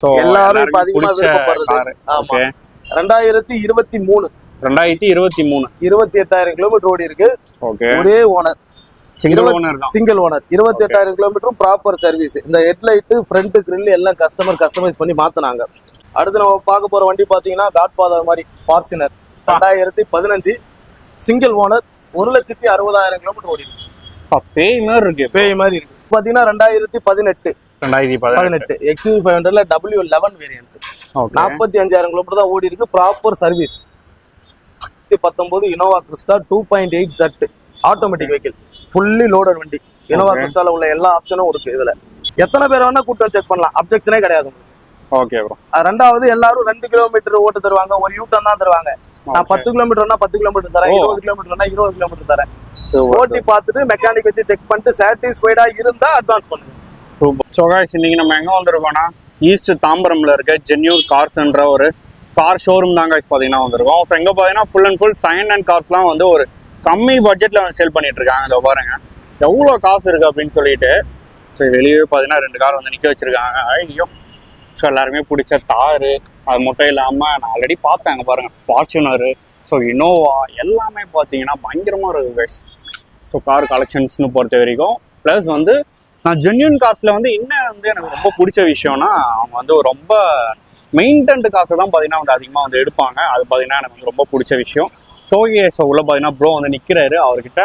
So எல்லாரும் இப்ப அதிகமா விருப்பப்படுறது. ஆமா 2023 28,000 கிலோமீட்டர் ஓடி இருக்கு. ஒரே ஓனர், சிங்கிள் ஓனர், 28,000 கிலோமீட்டரும் ப்ராப்பர் சர்வீஸ். இந்த ஹெட்லைட், ஃப்ரண்ட் கிரில் எல்லாம் கஸ்டமைஸ் பண்ணி மாத்தினாங்க. அடுத்து நம்ம பார்க்க போற வண்டி பாத்தீங்கன்னா காட்ஃபாதர் மாதிரி ஃபார்ச்சுனர் 2015 சிங்கிள் ஓனர், 1,60,000 கிலோமீட்டர் ஓடி இருக்கு. பேய் மாதிரி இருக்கு. பாத்தீங்கன்னா 2018 XUV500ல W11 வேரியன்ட் 45,000 கிலோமீட்டர் தான் ஓடி இருக்கு. Proper service. 19 Innova Crysta 2.8 set automatic vehicle, fully loaded வண்டி. இனோவா கிறிஸ்டால உள்ள எல்லா ஆப்ஷனும் இருக்கு. இதுல எத்தனை பேர் வேணா கூட்டம் செக் பண்ணலாம், அப்ஜெக்ஷனே கிடையாது. Okay bro. ரெண்டாவது எல்லாரும் 2 கிலோமீட்டர் ஓட்டு தருவாங்க, ஒரு யூட்டன் தான் தருவாங்க. நான் 10 கிலோமீட்டர்னா 10 கிலோமீட்டர் தரேன், 20 கிலோமீட்டர்னா 20 கிலோமீட்டர் தரேன். ஓட்டி பார்த்துட்டு மெக்கானிக் வச்சு செக் பண்ணிட்டு சாட்டிஸ்ஃபைடா இருந்தா அட்வான்ஸ் பண்ணுங்க. சூப்பர். ஸோ गाइस இன்னைக்கு நம்ம எங்க வந்திருக்கோம்னா ஈஸ்ட் தாம்பரம்ல இருக்க ஜென்யூர் கார்ஸ்ன்ற ஒரு கார் ஷோரூம் தான் गाइस பாத்தீங்கன்னா வந்திருக்கோம். இப்போ எங்க பாத்தீங்கன்னா full and full second hand கார்ஸ்லாம் வந்து ஒரு கம்மி பட்ஜெட்ல வந்து சேல் பண்ணிட்டு இருக்காங்க. இதோ பாருங்க எவ்வளோ காசு இருக்கு அப்படின்னு சொல்லிட்டு. ஸோ வெளியே பாத்தீங்கன்னா 2 கார் வந்து நிக்க வச்சிருக்காங்க. ஐயோ, ஸோ எல்லாருமே பிடிச்ச தாரு, அது மட்டும் இல்லாம நான் ஆல்ரெடி பார்த்தேன். அங்கே பாருங்க ஃபார்ச்சுனரு, ஸோ இனோவா எல்லாமே பார்த்தீங்கன்னா பயங்கரமாக இருக்குது guys. ஸோ கார் கலெக்ஷன்ஸ்னு பொறுத்த வரைக்கும் ப்ளஸ் வந்து நான் ஜென்யூன் காஸ்ட்ல வந்து இன்னும் வந்து எனக்கு ரொம்ப பிடிச்ச விஷயம்னா அவங்க வந்து ரொம்ப மெயின்டென்ட் காசை தான் பார்த்தீங்கன்னா வந்து அதிகமாக வந்து எடுப்பாங்க. அது பார்த்தீங்கன்னா எனக்கு வந்து ரொம்ப பிடிச்ச விஷயம். ஸோ உள்ள பார்த்தீங்கன்னா ப்ரோ வந்து நிற்கிறாரு. அவர்கிட்ட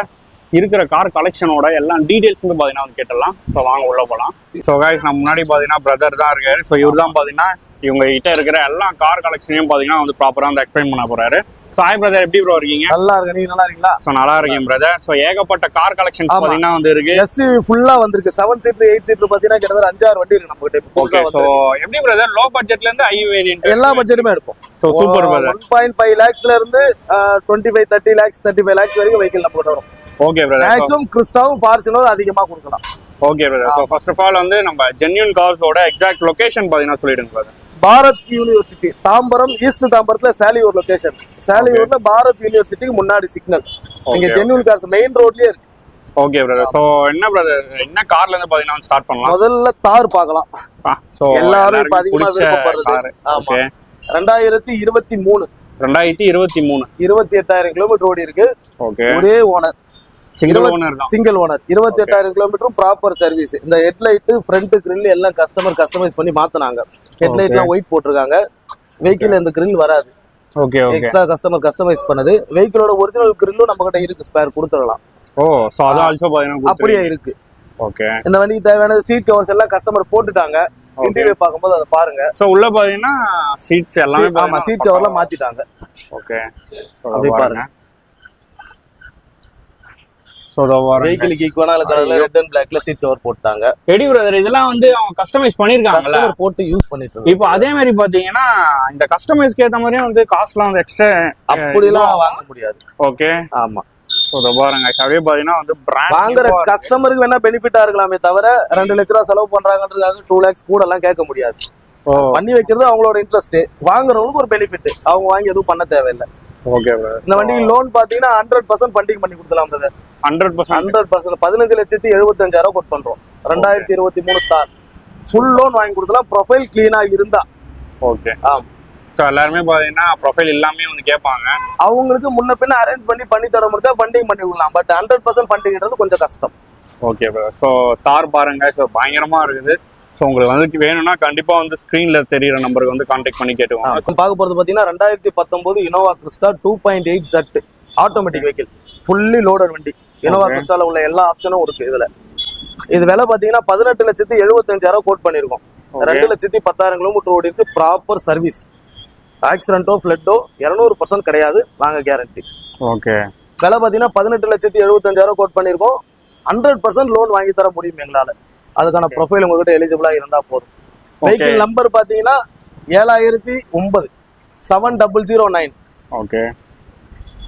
இருக்கிற கார் கலெக்ஷனோட எல்லா டீடைல்ஸ் வந்து பார்த்தீங்கன்னா வந்து கேட்டலாம். ஸோ வாங்க உள்ள போகலாம். ஸோ गाइस நான் முன்னாடி பார்த்தீங்கன்னா பிரதர் தான் இருக்காரு. ஸோ இவர் தான் பார்த்தீங்கன்னா இவங்க கிட்ட இருக்கிற எல்லா கார் கலெக்ஷனையும் பார்த்தீங்கன்னா வந்து ப்ராப்பராக வந்து எக்ஸ்பிளைன் பண்ண போறாரு. ஸோ ஹாய் பிரதர், எப்படி ப்ரோ இருக்கீங்க? நல்லா இருக்கு, நீங்க நல்லா இருக்கீங்களா? ஸோ நல்லா இருக்கேன் பிரதர். ஸோ ஏகப்பட்ட கார் கலெக்ஷன்ஸ் பார்த்தீங்கன்னா வந்து இருக்கு. SUV ஃபுல்லா வந்திருக்கு. 7 சீட்டர் 8 சீட்டர் பார்த்தீங்கன்னா கிட்டத்தட்ட 5-6 வண்டி இருக்கு நம்ம கிட்ட. ஓகே. ஸோ எப்படி பிரதர் லோ பட்ஜெட்ல இருந்து ஹை வேரியன்ட் எல்லா பட்ஜெட்டுமே எடுப்போம். So super brother. 1.5 lakhsல இருந்து 25-30 lakhs 35 lakhs வரைக்கும் வெஹிக்கிள் நம்ம கிட்ட வரும். Okay brother. மேக்ஸிமம் கிறிஸ்டாவும் ஃபார்ச்சுனரும் அதிகமா கொடுக்கலாம். Okay brother. So first of all வந்து நம்ம ஜென்யூன் கார்ஸோட எக்ஸாக்ட் லொகேஷன் பார்த்தீங்கன்னா சொல்லிடுங்க brother. Bharat University Tambaram, east தாம்பரத்துல சாலியூர் லொகேஷன். சாலியூர்ல பாரத் யூனிவர்சிட்டிக்கு முன்னாடி சிக்னல். இங்க ஜென்யூன் கார்ஸ் மெயின் ரோட்லயே இருக்கு. Okay brother. ஸோ என்ன பிரதர், என்ன கார்ல இருந்து பார்த்தீங்கன்னா ஸ்டார்ட் பண்ணலாம்? முதல்ல தார் பார்க்கலாம். ஸோ எல்லாரும் இப்ப அதிகமா விருப்பப்படுறது. ஓகே. 2023 28,000 கிலோமீட்டர் ஓடி இருக்கு. ஓகே. ஒரே ஓனர், சிங்கிள் ஓனர் தான். சிங்கிள் ஓனர், 28,000 கிலோமீட்டரும் ப்ராப்பர் சர்வீஸ். இந்த ஹெட்லைட், ஃப்ரண்ட் கிரில் எல்லாம் கஸ்டமைஸ் பண்ணி மாத்தினாங்க. ஹெட்லைட்லாம் ஒயிட் போட்டிருக்காங்க. வெஹிக்கிள் இந்த கிரில் வராது. Okay okay. எக்ஸ்ட்ரா கஸ்டமைஸ் பண்ணது. வெஹிக்கிளோட ஒரிஜினல் கிரில்லும் நம்ம கிட்ட இருக்கு, ஸ்பேர் கொடுத்துடலாம். ஓ, சோ அது ஆல்சோ பாத்தீங்கன்னா அப்படியே இருக்கு. ஓகே. இந்த வண்டிக்கு தேவையான சீட் கவர்ஸ் எல்லாம் கஸ்டமர் போட்டுட்டாங்க. இன்டீரியர் பாக்கும்போது அதை பாருங்க. சோ உள்ள பாத்தீங்கன்னா சீட்ஸ் எல்லாமே ஆமா சீட் கவர்லாம் மாத்திட்டாங்க. ஓகே. அப்படி பாருங்க. சோ வெஹிக்கிளுக்கு ஈக்குவலான கலர்ல ரெட் அண்ட் பிளாக்ல சீட் கவர் போட்டாங்க. ரெடி பிரதர், இதெல்லாம் வந்து அவங்க கஸ்டமைஸ் பண்ணிருக்காங்க. கஸ்டமர் போட்டு யூஸ் பண்ணிட்டு இருக்காங்க. இப்போ அதே மாதிரி பாத்தீங்கன்னா இந்த கஸ்டமைஸ்க்கு ஏத்த மாதிரியே வந்து காஸ்ட்லாம் வந்து எக்ஸ்ட்ரா அப்படிலாம் வாங்க முடியாது. ஓகே. ஆமா. சோ இத பாருங்க, அப்படியே பாத்தீங்கன்னா வந்து பிராண்ட் வாங்குற கஸ்டமருக்கு வேணா பெனிஃபிட்டா இருக்கலாமே தவிர 2 லட்ச ரூபாய் செலவு பண்றாங்கன்றதுக்காக 2 lakhs கூட எல்லாம் கேட்க முடியாது. பண்ணி வைக்கிறது அவங்களோட இன்ட்ரெஸ்ட். வாங்குறவங்களுக்கு ஒரு பெனிஃபிட். அவங்க வாங்கி எதுவும் பண்ண தேவையில்லை. Okay brother. இந்த வண்டிக்கு லோன் பாத்தீங்கன்னா 100% ஃபண்டிங் பண்ணி கொடுக்கலாம் பிரதர். 100% 15,75,000 கோட் பண்றோம். 2023 தார் ஃபுல் லோன் வாங்கி கொடுக்கலாம். ப்ரொஃபைல் கிளீனா இருந்தா. ஓகே. ஆமா. ஸோ எல்லாருமே பார்த்தீங்கன்னா ப்ரொஃபைல் எல்லாமே வந்து கேட்பாங்க. அவங்களுக்கு முன்ன பின்ன அரேஞ்ச் பண்ணி தர முடிஞ்சா ஃபண்டிங் பண்ணி விடலாம். பட் 100% ஃபண்டிங்கிறது கொஞ்சம் கஷ்டம். Okay brother. ஸோ தார் பாருங்க, ஸோ பயங்கரமா இருக்குது. ஸோ உங்களுக்கு வந்து வேணும்னா கண்டிப்பா வந்து ஸ்க்ரீன்ல தெரியுற நம்பருக்கு வந்து கான்டாக்ட் பண்ணி கேட்டுவாங்க. பார்க்க போறது பார்த்தீங்கன்னா 2019 Innova Crysta 2.8 set automatic vehicle, fully loaded வண்டி. இனோவா கிறிஸ்டால உள்ள எல்லா ஆப்ஷனும் இருக்கு இதுல. இது விலை பார்த்தீங்கன்னா 18,75,000 கோட் பண்ணிருக்கோம். 2,10,000 கிலோமீட்டர் ஓடி இருக்கு. Proper service. ஆக்சிடென்ட்டோ ஃபிளட்டோ 200% கிடையாது. நாங்க கேரண்டி. ஓகே. விலை பார்த்தீங்கன்னா 18,75,000 கோட் பண்ணிருக்கோம். 100% லோன் வாங்கி தர முடியும் எங்களால. அதுக்கான ப்ரொஃபைல் உங்ககிட்ட எலிஜிபிளா இருந்தா போதும். வெஹிக்கிள் நம்பர் பாத்தீங்கன்னா 7009 7009. ஓகே.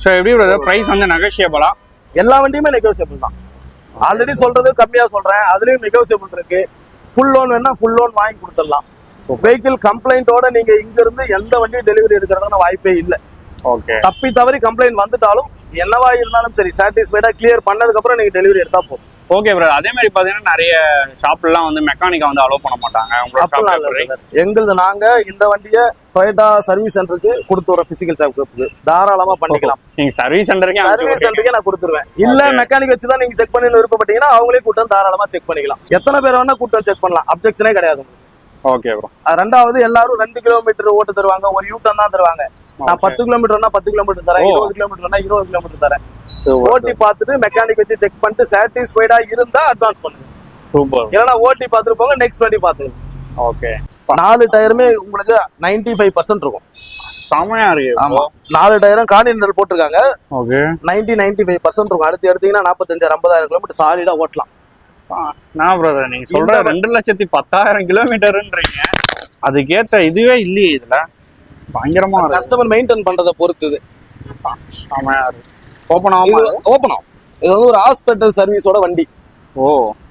சோ எப்படி பிரதர் பிரைஸ் வந்து நெகோஷியபிளா? எல்லா வண்டியுமே நெகோஷியபிள் தான். ஆல்ரெடி சொல்றது கம்மியா சொல்றேன், அதுலயும் நெகோஷியபிள் இருக்கு. ஃபுல் லோன் வேணா ஃபுல் லோன் வாங்கி கொடுத்துடலாம். வெஹிக்கிள் கம்ப்ளைண்டோட நீங்க இங்க இருந்து எந்த வண்டியும் டெலிவரி எடுக்கிறதுக்கான வாய்ப்பே இல்லை. ஓகே. தப்பி தவறி கம்ப்ளைண்ட் வந்துட்டாலும் என்னவா இருந்தாலும் சரி, சாட்டிஸ்ஃபைடா கிளியர் பண்ணதுக்கு அப்புறம் நீங்க டெலிவரி எடுத்தா போதும். Okay bro. அதே மாதிரி பாத்தீங்கன்னா நிறைய ஷாப்லாம் வந்து மெக்கானிக்கா வந்து அலோவ் பண்ண மாட்டாங்க. உங்களோட அப்படிலாம் ஷாப்ல இல்ல brother. எங்களுது நாங்க இந்த வண்டியை டொயோட்டா சர்வீஸ் சென்டருக்கு கொடுத்து வர பிசிக்கல் ஷாப்புக்கு தாராளமா பண்ணிக்கலாம். நீங்க சர்வீஸ் சென்டருக்கே சர்வீஸ் சென்டருக்கே நான் கொடுத்துருவேன். இல்ல மெக்கானிக் வச்சுதான் நீங்க செக் பண்ணி விருப்பப்பட்டீங்கன்னா அவங்களே கூட்டம் தாராளமா செக் பண்ணிக்கலாம். எத்தனை பேர் வேணா கூட்டம் செக் பண்ணலாம், அப்ஜெக்ஷனே கிடையாது. Okay bro. ரெண்டாவது எல்லாரும் 2 கிலோமீட்டர் ஓட்டு தருவாங்க, ஒரு யூட்டன் தான் தருவாங்க. நான் 10 கிலோமீட்டர்னா 10 கிலோமீட்டர் தரேன், 20 கிலோமீட்டர்னா 20 கிலோமீட்டர் தரேன். ஓட்டி பார்த்துட்டு மெக்கானிக் வச்சு செக் பண்ணிட்டு சாட்டிஸ்ஃபைடா இருந்தா அட்வான்ஸ் பண்ணுங்க. சூப்பர். இல்லைன்னா ஓட்டி பார்த்துட்டு போங்க, நெக்ஸ்ட் வண்டி பார்த்துங்க. ஓகே. 4 டயருமே உங்களுக்கு 95% இருக்கும். செமையா இருக்கு. ஆமா, 4 டயரும் கான்டினென்டல் போட்டிருக்காங்க. ஓகே. 95% இருக்கும். அடுத்து எடுத்தீங்கன்னா 45,000-50,000 கிலோமீட்டர் சாலிடா ஓட்டலாம். நான் பிரதர் நீங்க சொல்ற 2,10,000 கிலோமீட்டர்ன்றீங்க, அதுக்கேற்ற இதுவே இல்லையே இதுல. பயங்கரமா கஸ்டமர் மெயின்டைன் பண்றதை பொறுத்து. செமையா இருக்கு. ஓபன் ஆகும். இது வந்து ஒரு ஹாஸ்பிட்டல் சர்வீஸோட வண்டி. ஓ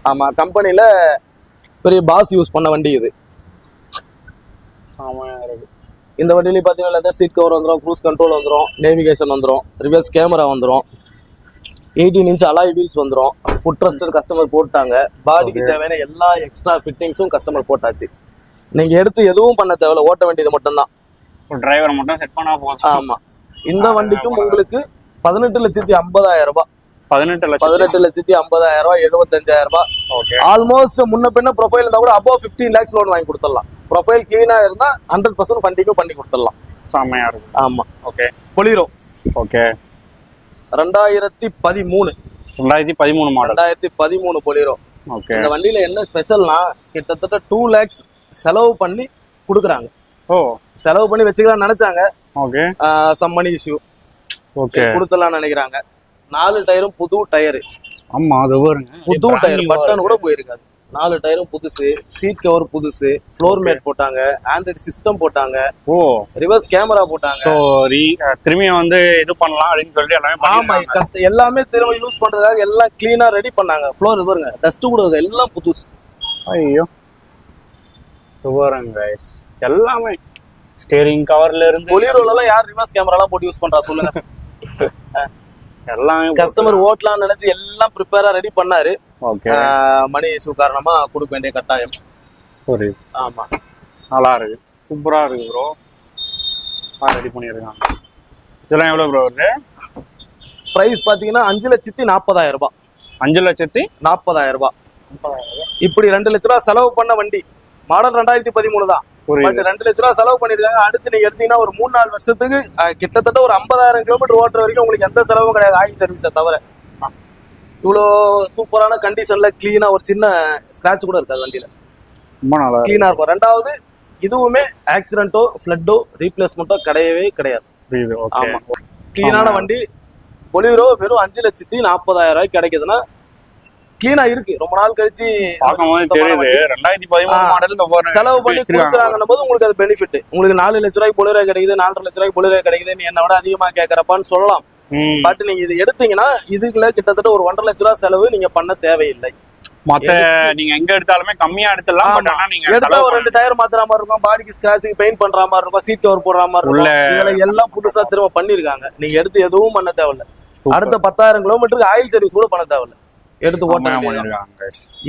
ஆமா, கம்பெனில பெரிய பாஸ் யூஸ் பண்ண வண்டி இது. செமையா இருக்கு. இந்த வண்டியில பாத்தீங்கன்னா லெதர் சீட் கவர் வந்துடும், க்ரூஸ் கண்ட்ரோல் வந்துடும், நேவிகேஷன் வந்துடும், ரிவர்ஸ் கேமரா வந்துடும், 18 இன்ச் அலாய் வீல்ஸ் வந்துடும். ஃபுட் ட்ரஸ்டர் கஸ்டமர் போட்டாங்க. பாடிக்கு தேவையான எல்லா எக்ஸ்ட்ரா ஃபிட்டிங்ஸும் கஸ்டமர் போட்டாச்சு. நீங்க எடுத்து எதுவும் பண்ண தேவையில்ல, ஓட்ட வேண்டியது மட்டும்தான். டிரைவர் மட்டும் செட் பண்ணா போதும். ஆமா, இந்த வண்டிக்கும் உங்களுக்கு 18,50,000 ரூபாய். 18,50,000 ரூபாய், 75,000 ரூபாய். ஆல்மோஸ்ட் முன்ன பின்ன ப்ரொஃபைல் இருந்தா கூட above 15 lakhs லோன் வாங்கி கொடுத்துடலாம். ப்ரொஃபைல் கிளீனா இருந்தா 100% ஃபண்டிங்கும் பண்ணி கொடுத்துடலாம். செமையா இருக்கு. ஆமா. Okay. Bolero. Okay. 2013 model. 2013 Bolero. Okay. இந்த வண்டியில என்ன ஸ்பெஷல்னா கிட்டத்தட்ட 2 lakhs செலவு பண்ணி கொடுக்குறாங்க. ஓ, செலவு பண்ணி வச்சுக்கலாம் நினைச்சாங்க. Okay. Some money issue. Okay. கொடுத்துடலாம் நினைக்கிறாங்க. 4 டயரும் புது டயரு. ஆமா, அது பாருங்க, புது டயர், பட்டன் கூட போயிருக்காது. 4 டயரும் புதுசு, சீட் கவர் புதுசு, ஃப்ளோர் மேட் போட்டாங்க, ஆண்ட்ராய்டு சிஸ்டம் போட்டாங்க, ஓ ரிவர்ஸ் கேமரா போட்டாங்க. சோ திரும்பி வந்து இது பண்ணலாம் அப்படின்னு சொல்லிட்டு எல்லாமே ஆமா, எல்லாமே திரும்ப யூஸ் பண்றதுக்காக எல்லாம் கிளீனா ரெடி பண்ணாங்க. ஃப்ளோர் பாருங்க, டஸ்ட் கூட எல்லாம் புதுசு. ஐயோ பாருங்க எல்லாமே ஸ்டீரிங் கவர்ல இருந்து. பொலிரோல எல்லாம் யார் ரிவர்ஸ் கேமரா எல்லாம் போட்டு யூஸ் பண்றா சொல்லுங்க? எல்லாமே கஸ்டமர் ஓட்டலாம் நினைச்சு எல்லாம் ப்ரிப்பேரா ரெடி பண்ணாரு. ஓகே. மணி இஷ்யூ காரணமா கொடுக்க வேண்டிய கட்டாயம். புரியுது. ஆமா, நல்லா இருக்கு, சூப்பரா இருக்கு ப்ரோ. ரெடி பண்ணிருக்காங்க. இதெல்லாம் எவ்வளவு ப்ரோ வருது? பிரைஸ் பாத்தீங்கன்னா 5,40,000 ரூபாய். 5,40,000 ரூபாய். இப்படி 2 லட்ச ரூபாய் செலவு பண்ண வண்டி. மாடல் 2013 தான். பட் 2 லட்ச ரூபாய் செலவு பண்ணிருக்காங்க. அடுத்து நீங்க எடுத்தீங்கன்னா ஒரு 3-4 வருஷத்துக்கு கிட்டத்தட்ட ஒரு 50,000 கிலோமீட்டர் ஓட்டுற வரைக்கும் உங்களுக்கு எந்த செலவும் கிடையாது, ஆயில் சர்வீஸை தவிர. இவ்வளோ சூப்பரான கண்டிஷன்ல கிளீனா, ஒரு சின்ன ஸ்கிராட்ச் கூட இருக்காது வண்டியில. ரொம்ப நல்லா கிளீனா இருக்கும். ரெண்டாவது, இதுவுமே ஆக்சிடென்ட்டோ ஃபிளட்டோ ரீப்ளேஸ்மெண்ட்டோ கிடையவே கிடையாது. ஆமா, கிளீனான வண்டி. பொலிரோ வெறும் 5,40,000 ரூபாய்க்கு கிடைக்குதுன்னா கிளீனா இருக்கு. ரொம்ப நாள் கழிச்சு செலவு பண்ணி கொடுக்குறாங்கன்னும் போது உங்களுக்கு அது பெனிஃபிட். உங்களுக்கு 4 லட்ச ரூபாய்க்கு பொலிரோ கிடைக்குது, 4.5 லட்ச ரூபாய்க்கு பொலிரோ கிடைக்குது, நீ என்ன விட அதிகமா கேட்கறப்பான்னு சொல்லலாம். பட் நீங்க இது எடுத்தீங்கன்னா இதுக்குள்ள கிட்டத்தட்ட ஒரு 1.5 லட்ச ரூபாய் செலவு நீங்க பண்ண தேவையில்லை. மத்த நீங்க எங்க எடுத்தாலுமே கம்மியா எடுத்துடலாம். பட் ஆனா நீங்க எடுத்தா ஒரு 2 டயர் மாத்துற மாதிரி இருக்கும், பாடிக்கு ஸ்கிராட்சிங் பெயிண்ட் பண்ற மாதிரி இருக்கும், சீட் கவர் போடுற மாதிரி இருக்கும். இதெல்லாம் எல்லாம் புதுசா திரும்ப பண்ணிருக்காங்க. நீங்க எடுத்து எதுவும் பண்ண தேவையில்ல. அடுத்த 10,000 கிலோமீட்டருக்கு ஆயில் சர்வீஸ் கூட பண்ண தேவையில்ல, எடுத்து ஓட்ட.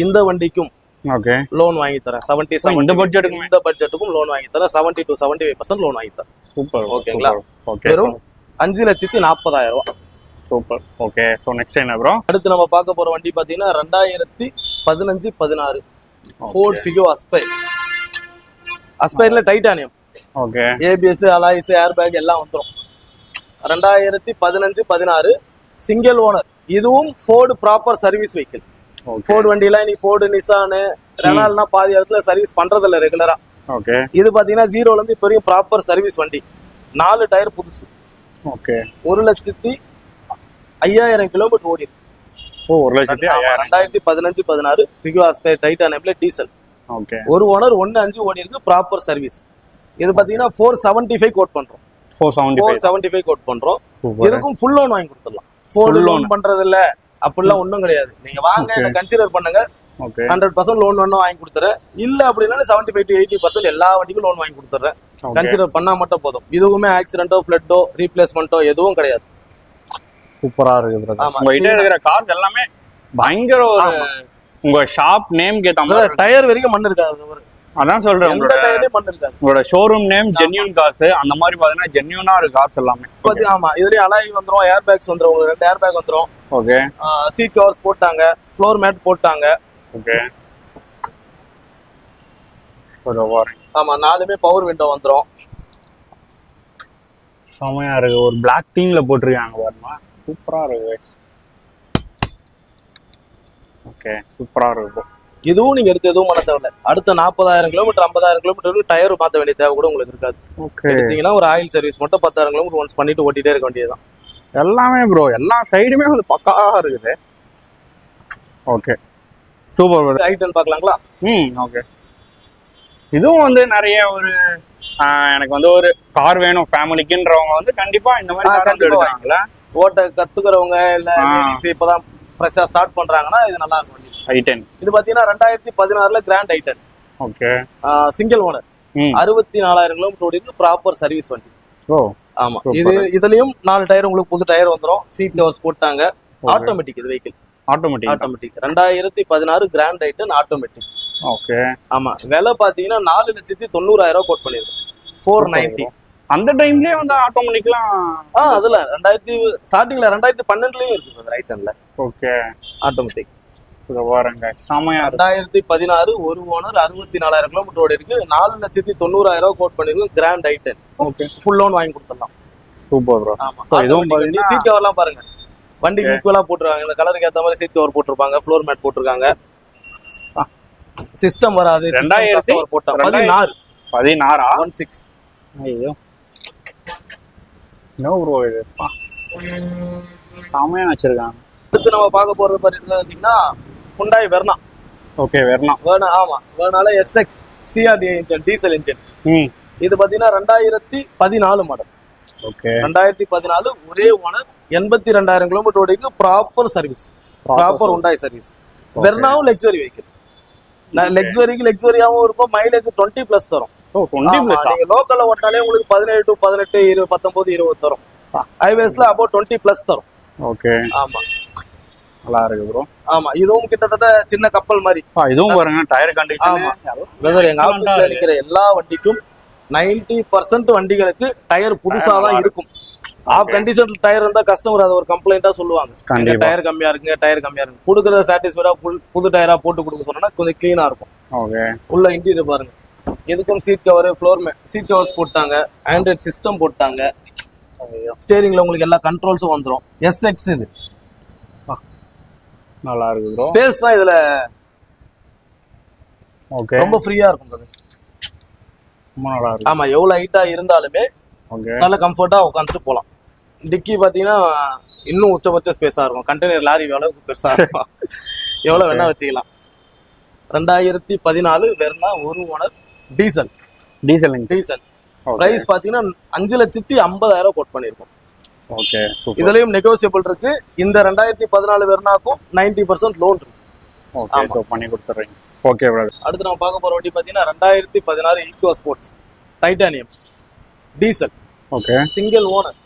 இந்த வண்டிக்கும் லோன் வாங்கி தரேன். 70 இந்த பட்ஜெட்டுக்கும் லோன் வாங்கி தரேன். 70 to 75% லோன் வாங்கி தரேன். சூப்பர். ஓகேங்களா? வெறும் 5,40,000 ரூபாய். சூப்பர். ஓகே. சோ நெக்ஸ்ட் என்ன ப்ரோ? அடுத்து நம்ம பார்க்க போற வண்டி பாத்தீங்கன்னா 2015-16 ஃபோர்ட் ஃபிகோ அஸ்பைர். அஸ்பைர்ல titanium. Okay. ABS, alloys, air bag எல்லாம் வந்துரும். 2015-16 சிங்கிள் ஓனர். இதுவும் Ford proper service vehicle. Ford வண்டியில நீ ஃபோர்டு, நிசானு, ரெனால்ட்னா பாதி இடத்துல சர்வீஸ் பண்றது இல்ல ரெகுலரா. ஓகே. இது பாத்தீங்கன்னா 0ல இருந்து இப்போ வரைக்கும் ப்ராப்பர் சர்வீஸ் வண்டி. 4 டயர் புதுசு. ஓகே. 1,05,000 கிலோமீட்டர் ஓடி இருக்கு. ஓ, 1,05,000. 2015-16 ஃபிகோ அஸ்பைர் டைட்டானியம்ல டீசல். ஓகே. ஒரு ஓனர் 1.5 ஓடி இருக்கு, ப்ராப்பர் சர்வீஸ். இது பாத்தீங்கன்னா 475 கோட் பண்றோம். 475 கோட் பண்றோம். இதுக்கும் ஃபுல் லோன் வாங்கி கொடுத்துடலாம். ஃபோர்டு லோன் பண்றது இல்ல அப்படிலாம் ஒண்ணும் கிடையாது. நீங்க வாங்க, இதை கன்சிடர் பண்ணுங்க. 100% லோன் வேணும் வாங்கி கொடுத்துறேன். இல்ல அப்படின்னா 75 to 80% எல்லா வண்டிக்கும் லோன் வாங்கி கொடுத்துறேன். கன்சிடர் பண்ணா மட்டும் போதும். இதுவுமே ஆக்சிடென்ட்டோ ஃபிளட்டோ ரீப்ளேஸ்மெண்ட்டோ எதுவும் கிடையாது. சூப்பரா இருக்கு பிரதர். உங்க கிட்ட இருக்கிற கார்ஸ் எல்லாமே பயங்கர ஒரு உங்க ஷாப் நேம் கேட்ட மாதிரி டயர் வரைக்கும் மண் இருக்காது. அதான் சொல்றேன், எந்த டயர்லயும் மண் இருக்காது. உங்களோட ஷோரூம் நேம் ஜென்யூன் கார்ஸ். அந்த மாதிரி பாத்தீங்கன்னா ஜென்யூனா இருக்கு கார்ஸ் எல்லாமே. ஆமா, இதுலயும் அலாய் வந்துரும், ஏர் பேக்ஸ் வந்துரும், உங்களுக்கு 2 ஏர் பேக் வந்துரும். ஓகே. சீட் கவர்ஸ் போட்டாங்க, ஃப்ளோர் மேட் போட்டாங்க. ஓகே. ஆமா, 4மே பவர் விண்டோ வந்துரும். செமையா இருக்கு. ஒரு பிளாக் தீம்ல போட்டிருக்காங்க பாருங்க, சூப்பரா இருக்கு. ஓகே, சூப்பரா இருக்கு. இதுவும் நீங்க எடுத்து எதுவும் பண்ண தேவையில்ல. அடுத்த 40,000 கிலோமீட்டர் 50,000 கிலோமீட்டர் டயர் மாத்த வேண்டிய தேவை கூட உங்களுக்கு இருக்காது. ஓகே. எடுத்தீங்கன்னா ஒரு ஆயில் சர்வீஸ் மட்டும் 10,000 கிலோமீட்டர் ஒன்ஸ் பண்ணிட்டு ஓட்டிட்டே இருக்க வேண்டியதுதான். எல்லாமே ப்ரோ, எல்லா சைடுமே வந்து பக்காவா இருக்குது. Okay, super. ஐட்டன் பார்க்கலாங்களா? ஓகே. இதுவும் வந்து நிறைய ஒரு எனக்கு வந்து ஒரு கார் வேணும் ஃபேமிலிக்குன்றவங்க வந்து கண்டிப்பா இந்த மாதிரி எடுக்கிறாங்களா? ஓட்ட கத்துக்கிறவங்க இல்ல இப்பதான் ஃப்ரெஷ்ஷா ஸ்டார்ட் பண்றாங்கன்னா இது நல்லா இருக்கும். ஐட்டன் இது பாத்தீங்கன்னா 2016ல grand i ten. Okay. Single owner, 64,000 kilometre ஓடி இருக்கு, ப்ராப்பர் சர்வீஸ் வண்டி. ஓ ஆமா. இதுலயும் 4 டயர் உங்களுக்கு புது டயர் வந்துரும், சீட் கவர்ஸ் போட்டாங்க. ஆட்டோமேட்டிக் இது vehicle, automatic. 2016 grand i ten automatic. Okay. ஆமா, விலை பாத்தீங்கன்னா 4,90,000 கோட் பண்ணிருக்கோம். 490. அந்த டைம்லயே வந்து ஆட்டோமேட்டிக்லாம் அதுல 2000 ஸ்டார்டிங்ல 2012லயும் இருக்கு ஐட்டன்ல. Okay, automatic. வாரங்க செமையா. 2016 ஒரு ஓனர், 64,000 கிலோமீட்டர் ஓடி இருக்கு, 4,90,000 கோட் பண்ணிருக்கோம். Grand i ten. Okay, full loan வாங்கி கொடுத்துடலாம். Super bro. ஆமா, இதுவும் சீட் கவர்லாம் பாருங்க, வண்டிக்கு ஈக்குவலா போட்டுருக்காங்க. இந்த கலருக்கு ஏத்த மாதிரி சீட் கவர் போட்டிருப்பாங்க, ஃப்ளோர் மேட் போட்டிருக்காங்க. சிஸ்டம் வராது. 2000 போட்டா 16 16 ஐயோ நோ ப்ரோ, இது செமையா வச்சிருக்காங்க. அடுத்து நம்ம பார்க்க போறது பாத்தீங்கன்னா ஹுண்டாய் வெர்னா. Okay, Verna. ஆமா, வெர்னால SX CRDI engine, diesel engine. இது பாத்தீங்கன்னா 2014 மாடல். ஓகே. 2014 ஒரே ஓனர், 82,000 கிலோமீட்டர் ஓடிக்கு, proper service, proper Hyundai service. வெர்னாவும் லக்ஸரி வெஹிக்கிள். லக்ஸரியாவும் இருக்கும், மைலேஜ் 20+ தரும். நீங்க லோக்கல்ல ஓட்டினாலே உங்களுக்கு 17 to 18 20 19 20 தரும். ஹைவேஸ்ல about 20+ தரும். ஓகே. ஆமா, நல்லா இருக்கு ப்ரோ. ஆமா, இதுவும் கிட்டத்தட்ட சின்ன கப்பல் மாதிரி. இதுவும் பாருங்க, டயர் கண்டிஷன். எங்க ஆபீஸ்ல நிக்கிற எல்லா வண்டிக்கும் 90% வண்டிகளுக்கு டயர் புதுசா தான் இருக்கும். ஆஃப் கண்டிஷன் டயர் இருந்தா கஸ்டமர் அதை ஒரு கம்ப்ளைண்டா சொல்லுவாங்க, டயர் கம்மியா இருக்குங்க, டயர் கம்மியா இருக்கு. கொடுக்கறத சாட்டிஸ்ஃபைடா புது டயரா போட்டு கொடுக்க சொன்னா கொஞ்சம் கிளீனா இருக்கும். ஓகே. உள்ள இன்டீரியர் பாருங்க, எதுக்கும் seat cover, floor mat, seat covers போட்டாங்க, ஆண்ட்ராய்ட் சிஸ்டம் போட்டாங்க. ஸ்டீரிங்ல உங்களுக்கு எல்லா கண்ட்ரோல்ஸும் வந்துரும். SX இது நல்லா இருக்கு ப்ரோ. ஸ்பேஸ் தான் இதுல. ஓகே, ரொம்ப ஃப்ரீயா இருக்கும் ப்ரோ. ரொம்ப நல்லா இருக்கு. ஆமா, எவ்வளவு ஹைட்டா இருந்தாலுமே நல்ல கம்ஃபர்ட்டா உட்காந்துட்டு போலாம். டிக்கி பாத்தீங்கன்னா இன்னும் உச்சபட்ச ஸ்பேஸா இருக்கும். கண்டெய்னர் லாரி எவ்வளவு பெருசா இருக்கும், எவ்வளவு வேணா வச்சுக்கலாம். 2014 வெர்னா ஒரு ஓனர், டீசல். பிரைஸ் பாத்தீங்கன்னா 5,50,000 கோட் பண்ணிருக்கோம். Okay, super. இதுலயும் நெகோசியபிள் இருக்கு. இந்த 2014 வெர்னாக்கும் 90% லோன் இருக்கு. ஓகே, சோ பண்ணி கொடுத்துறீங்க. Okay brother. அடுத்து நம்ம பார்க்க போற வண்டி பாத்தீங்கன்னா 2016 Eco Sports titanium diesel. Okay. Single owner,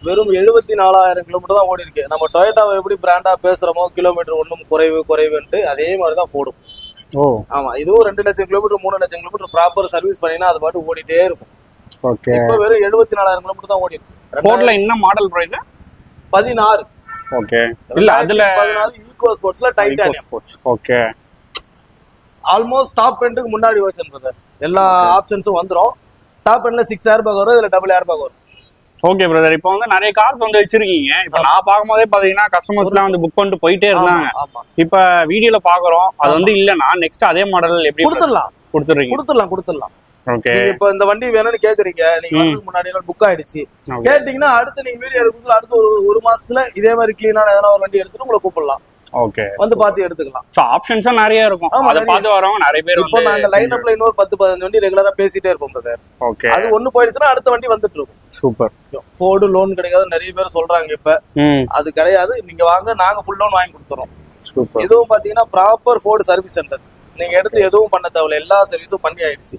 வெறும் 74,000 கிலோமீட்டர் தான் ஓடி இருக்கு. நம்ம டொயோட்டாவை எப்படி பிராண்டா பேசுறோமோ, கிலோமீட்டர் ஒன்றும் குறைவுன்ட்டு அதே மாதிரி தான் போடும். ஆமா, இதுவும் 2 லட்சம் கிலோமீட்டர் 3 லட்சம் கிலோமீட்டர் ப்ராப்பர் சர்வீஸ் பண்ணினா அது பாட்டு ஓடிட்டே இருக்கும். ஓகே. இப்போ வெறும் 74,000 கிலோமீட்டர் தான் ஓடி இருக்கு. ஃபோர்ட்ல என்ன மாடல் ப்ரோ இது? 16. ஓகே. இல்ல அதுல 16 ஈகோ ஸ்போர்ட்ஸ்ல டைட்டானியம். ஓகே. ஆல்மோஸ்ட் டாப் எண்டுக்கு முன்னாடி வெர்ஷன் பிரதர். எல்லா ஆப்ஷன்ஸும் வந்துரும். டாப் எண்ட்ல 6 ஏர் பேக் வரும், இதுல டபுள் ஏர் பேக் வரும். Okay brother. இப்போ வந்து நிறைய கார்ஸ் வந்து வச்சிருக்கீங்க. இப்போ நான் பார்க்கும்போதே பாத்தீங்கன்னா கஸ்டமர்ஸ்லாம் வந்து புக் பண்ணிட்டு போயிட்டே இருந்தாங்க. இப்போ வீடியோல பாக்குறோம், அது வந்து இல்லனா நெக்ஸ்ட் அதே மாடல் எப்படி கொடுத்துறீங்க? ஓகே. இப்போ இந்த வண்டி வேணும்னு கேக்குறீங்க, நீங்க வரதுக்கு முன்னாடி புக் ஆயிடுச்சு கேட்டீங்கன்னா அடுத்து நீங்க வீடியோ எடுக்கும்போது அடுத்து ஒரு மாசத்துல இதே மாதிரி கிளீனான ஏதாவது ஒரு வண்டி எடுத்துட்டு உங்களை கூப்பிடலாம். ஓகே, வந்து பாத்து எடுத்துக்கலாம். சோ ஆப்ஷன்ஸும் நிறைய இருக்கும். அத பாத்து வரவங்க நிறைய பேர் இப்போ நாங்க லைன் அப்ல இன்னொரு 10-15 வண்டி ரெகுலரா பேசிட்டே இருப்போம் பிரதர். ஓகே. அது ஒண்ணு போயிடுச்சுனா அடுத்த வண்டி வந்துட்டு இருக்கும். சூப்பர். ஃபோர்டு லோன் கிடைக்காது நிறைய பேர் சொல்றாங்க. இப்ப அது கிடையாது, நீங்க வாங்க, நாங்க ஃபுல் லோன் வாங்கி கொடுத்துறோம். சூப்பர். இதுவும் பாத்தீங்கன்னா ப்ராப்பர் ஃபோர்டு சர்வீஸ் சென்டர். நீங்க எடுத்து எதுவும் பண்ண தேவையில்ல, எல்லா சர்வீஸும் பண்ணி ஆயிடுச்சு.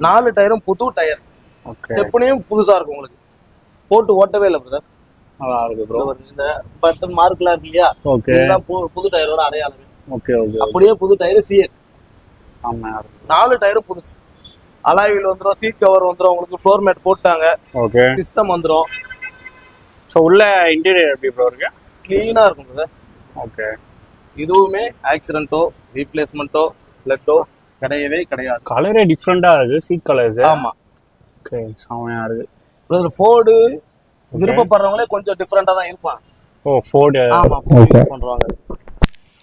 4 டயரும் புது டயர், ஸ்டெப்னியும் புதுசா இருக்கும். உங்களுக்கு போட்டு ஓட்டவே இல்லை பிரதர். நல்லா இருக்கு ப்ரோ. இந்த பட்டன் மார்க்லாம் இருக்கு இல்லையா, ஓகே இதுதான் புது டயரோட அடையாளம். Okay okay. அப்படியே புது டயர் சிஎட். ஆமா 4 டயரும் புதுசு. அலாய் வீல் வந்துரும், சீட் கவர் வந்துரும், உங்களுக்கு ஃப்ளோர் மேட் போட்டாங்க, ஓகே சிஸ்டம் வந்துரும். ஸோ உள்ள இன்டீரியர் எப்படி ப்ரோ இருக்கு? கிளீனா இருக்கும் சார். ஓகே. இதுவுமே ஆக்சிடென்ட்டோ ரீப்ளேஸ்மெண்ட்டோ ஃபிளட்டோ கிடையவே கிடையாது. கலரே டிஃப்ரெண்டா இருக்கு, சீட் கலர்ஸ். ஆமா. ஓகே செமையா இருக்கு. ஃபோர்டு விருப்பப்படுறவங்களே கொஞ்சம் டிஃப்ரெண்டா தான் இருப்பாங்க. ஓ ஃபோர்டு. ஆமா ஃபோர்டு யூஸ் பண்றாங்க.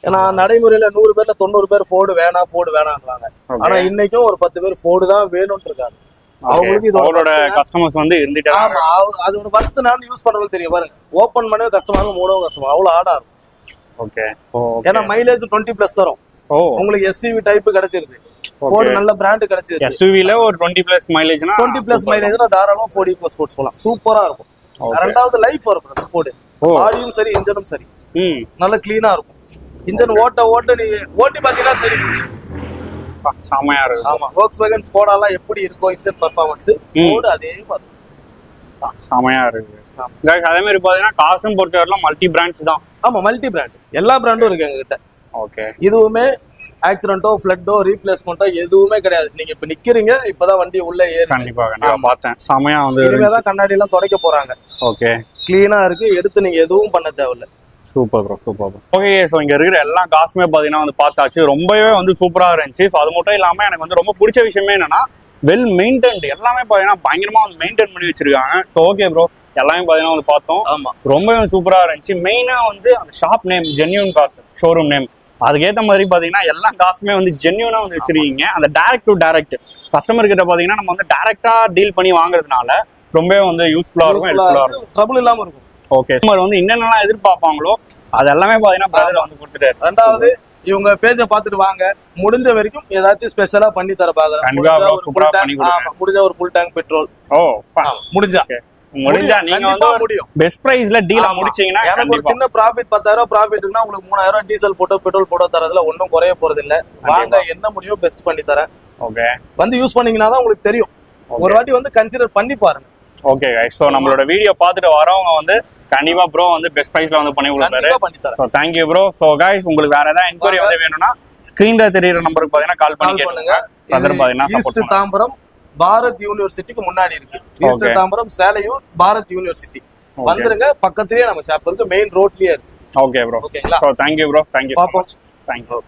ஏன்னா நடைமுறையில 100 பேர்ல 90 பேர் ஃபோர்டு வேணாம்ன்றாங்க. ஆனா இன்னைக்கும் ஒரு 10 பேர் ஃபோர்டு தான் வேணும்னு இருக்காங்க. அவங்களுக்கு இதோட கஸ்டமர்ஸ் வந்து இருந்துட்டே. ஆமா அதோட வர்த்து நான் யூஸ் பண்றது தெரியும் பாருங்க. ஓபன் பண்ணவே கஷ்டமா இருக்கும், மூடவும் கஷ்டமா, அவ்வளவு ஆடா இருக்கும். ஓகே. ஏன்னா மைலேஜ் 20+ தரும். ஓ உங்களுக்கு எஸ்யூவி டைப் கிடைச்சிருது. ஃபோர்டு நல்ல பிராண்ட் கிடைச்சிருது. எஸ்யூவில ஒரு 20+ மைலேஜ்னா 20+ மைலேஜ்னா தாராளமா 4D+ ஸ்போர்ட்ஸ் போலாம். சூப்பரா இருக்கும். ரெண்டாவது லைஃப் வரும் ஃபோர்டு. பாடியும் சரி இன்ஜினும் சரி நல்ல கிளீனா இருக்கும். இன்ஜின் ஓட்ட நீ ஓட்டி பாத்தீங்கன்னா தெரியும். செமையா இருக்கு. ஆமா Volkswagen ஸ்கோடாலாம் எப்படி இருக்கும் இன்ஜின் பெர்ஃபார்மன்ஸ், ஃபோர்டு அதே மாதிரி செமையா இருக்கு. அதே மாதிரி பாத்தீங்கன்னா காசும் பொறுத்தவரையிலும் மல்டி பிராண்ட்ஸ் தான். ஆமா மல்டி பிராண்ட், எல்லா பிராண்டும் இருக்கு எங்ககிட்ட. ஓகே. இதுவுமே ஆக்சிடென்ட்டோ ஃபிளட்டோ ரீப்ளேஸ்மெண்ட்டோ எதுவுமே கிடையாது. நீங்க இப்ப நிக்கிறீங்க, இப்பதான் வண்டி உள்ள ஏறி. கண்டிப்பா பார்த்தேன். செமையா வந்து இனிமேதான் கண்ணாடி எல்லாம் துடைக்க போறாங்க. ஓகே. கிளீனா இருக்கு, எடுத்து நீங்க எதுவும் பண்ண தேவையில்ல. Super bro super bro. Okay. So இங்க இருக்கிற எல்லா காசுமே பாத்தீங்கன்னா வந்து பார்த்தாச்சு, ரொம்பவே வந்து சூப்பரா இருந்துச்சு. ஸோ அது மட்டும் இல்லாம எனக்கு வந்து ரொம்ப பிடிச்ச விஷயமே என்னன்னா வெல் மெயின்டைன்ட். எல்லாமே பாத்தீங்கன்னா பயங்கரமா வந்து மெயின்டைன் பண்ணி வச்சிருக்காங்க. ஸோ ஓகே ப்ரோ, எல்லாமே பாத்தீங்கன்னா வந்து பார்த்தோம். ஆமா ரொம்பவே சூப்பரா இருந்துச்சு. மெயினா வந்து அந்த shop name genuine cars showroom name, அதுக்கேற்ற மாதிரி பாத்தீங்கன்னா எல்லா காசுமே வந்து ஜென்யூனா வந்து வச்சிருக்கீங்க. அந்த டைரக்ட் டு டைரக்ட் கஸ்டமர் கிட்ட பாத்தீங்கன்னா நம்ம வந்து டைரக்டா டீல் பண்ணி வாங்குறதுனால ரொம்பவே வந்து யூஸ்ஃபுல்லா இருக்கும், ஹெல்ப்ஃபுல்லா இருக்கும், ட்ரபிள் இல்லாம இருக்கும். ஓகே. கஸ்டமர் வந்து என்னென்னலாம் எதிர்பார்ப்பாங்களோ அது எல்லாமே பாத்தீங்கன்னா பிரதர் வந்து கொடுத்துட்டாரு. ரெண்டாவது இவங்க பேஜை பார்த்துட்டு வாங்க, முடிஞ்ச வரைக்கும் ஏதாச்சும் ஸ்பெஷலா பண்ணி தர பாக்குறேன். முடிஞ்ச ஒரு ஃபுல் டேங்க் பெட்ரோல். ஓ முடிஞ்சா நீங்க வந்து முடியும் பெஸ்ட் பிரைஸ்ல டீல் முடிச்சீங்கன்னா எனக்கு ஒரு சின்ன ப்ராஃபிட் 10,000 ப்ராஃபிட்னா உங்களுக்கு 3,000 டீசல் போட்டோ பெட்ரோல் போட்டோ தரதுல ஒன்றும் குறைய போறது இல்ல. வாங்க, என்ன முடியும் பெஸ்ட் பண்ணி தரேன். ஓகே. வந்து யூஸ் பண்ணீங்கன்னா தான் உங்களுக்கு தெரியும். ஒரு வாட்டி வந்து கன்சிடர் பண்ணி பாருங்க. ஓகே கைஸ், ஸோ நம்மளோட வீடியோ பார்த்துட்டு வரவங்க வந்து கண்டிப்பா ப்ரோ வந்து பெஸ்ட் பிரைஸ்ல வந்து பண்ணி கொடுப்பாரு. So thank you bro. So guys, உங்களுக்கு வேற ஏதாவது என்கொயரி வந்து வேணும்னா ஸ்கிரீன்ல தெரியுற நம்பருக்கு பாத்தீங்கன்னா கால் பண்ணி கேளுங்க. பிரதர் பாத்தீங்கன்னா ஈஸ்ட் தாம்பரம் பாரத் யூனிவர்சிட்டிக்கு முன்னாடி இருக்கு. ஈஸ்ட் தாம்பரம் சேலையூர் பாரத் யூனிவர்சிட்டி வந்துருங்க. பக்கத்துலயே நம்ம ஷாப் இருக்கு, மெயின் ரோட்லயே இருக்கு. Okay bro. ஓகேங்களா? So thank you bro. தேங்க்யூ. பாப்போம். தேங்க்யூ.